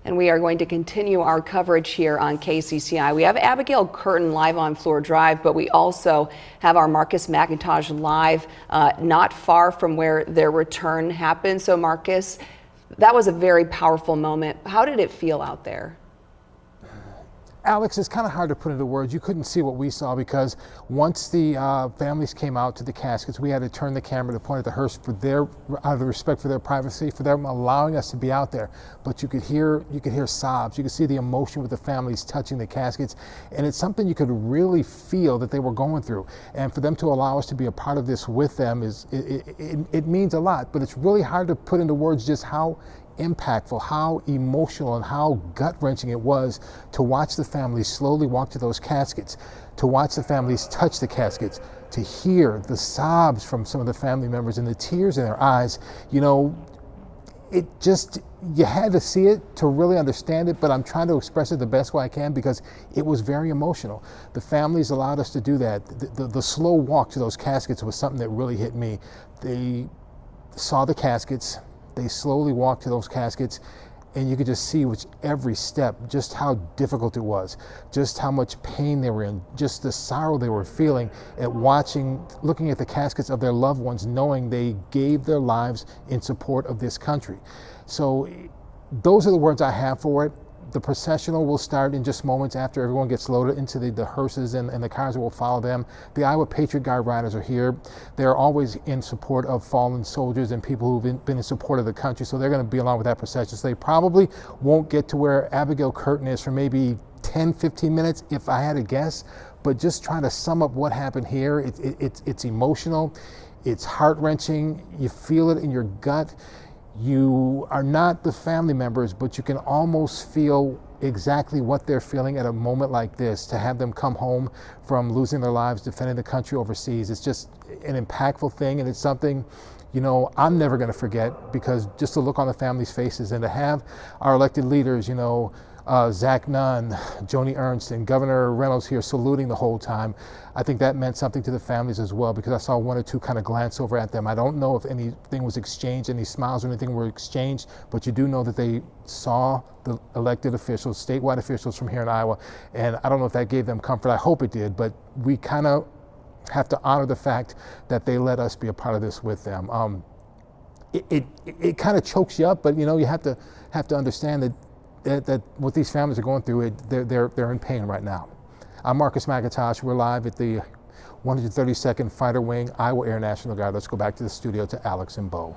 And we are going to continue our coverage here on KCCI. We have Abigail Curtin live on Floor Drive, but we also have our Marcus McIntosh live not far from where their return happened. So Marcus, that was a very powerful moment. How did it feel out there? Alex, it's kind of hard to put into words. You couldn't see what we saw because once the families came out to the caskets, we had to turn the camera to point at the hearse for out of respect for their privacy, for them allowing us to be out there. But you could hear sobs. You could see the emotion with the families touching the caskets, and it's something you could really feel that they were going through. And for them to allow us to be a part of this with them it means a lot. But it's really hard to put into words just how impactful, how emotional, and how gut-wrenching it was to watch the families slowly walk to those caskets, to watch the families touch the caskets, to hear the sobs from some of the family members and the tears in their eyes. You know, it just, you had to see it to really understand it, but I'm trying to express it the best way I can because it was very emotional. The families allowed us to do that. The slow walk to those caskets was something that really hit me. They saw the caskets, they slowly walked to those caskets, and you could just see with every step just how difficult it was, just how much pain they were in, just the sorrow they were feeling at looking at the caskets of their loved ones, knowing they gave their lives in support of this country. So those are the words I have for it. The processional will start in just moments after everyone gets loaded into the hearses and the cars that will follow them. The Iowa Patriot Guard riders are here. They're always in support of fallen soldiers and people who've been in support of the country, so they're going to be along with that procession. So they probably won't get to where Abigail Curtin is for maybe 10, 15 minutes, if I had to guess. But just trying to sum up what happened here, it's emotional, it's heart-wrenching, you feel it in your gut. You are not the family members, but you can almost feel exactly what they're feeling at a moment like this, to have them come home from losing their lives defending the country overseas. It's just an impactful thing, and it's something, you know, I'm never going to forget, because just to look on the families' faces and to have our elected leaders, you know, Zach Nunn, Joni Ernst, and Governor Reynolds here saluting the whole time, I think that meant something to the families as well, because I saw one or two kind of glance over at them. I don't know if anything was exchanged, any smiles or anything were exchanged, but you do know that they saw the elected officials, statewide officials from here in Iowa, and I don't know if that gave them comfort. I hope it did, but we kind of have to honor the fact that they let us be a part of this with them. It kind of chokes you up, but you know, you have to understand that what these families are going through, they're in pain right now. I'm Marcus McIntosh. We're live at the 132nd Fighter Wing, Iowa Air National Guard. Let's go back to the studio to Alex and Bo.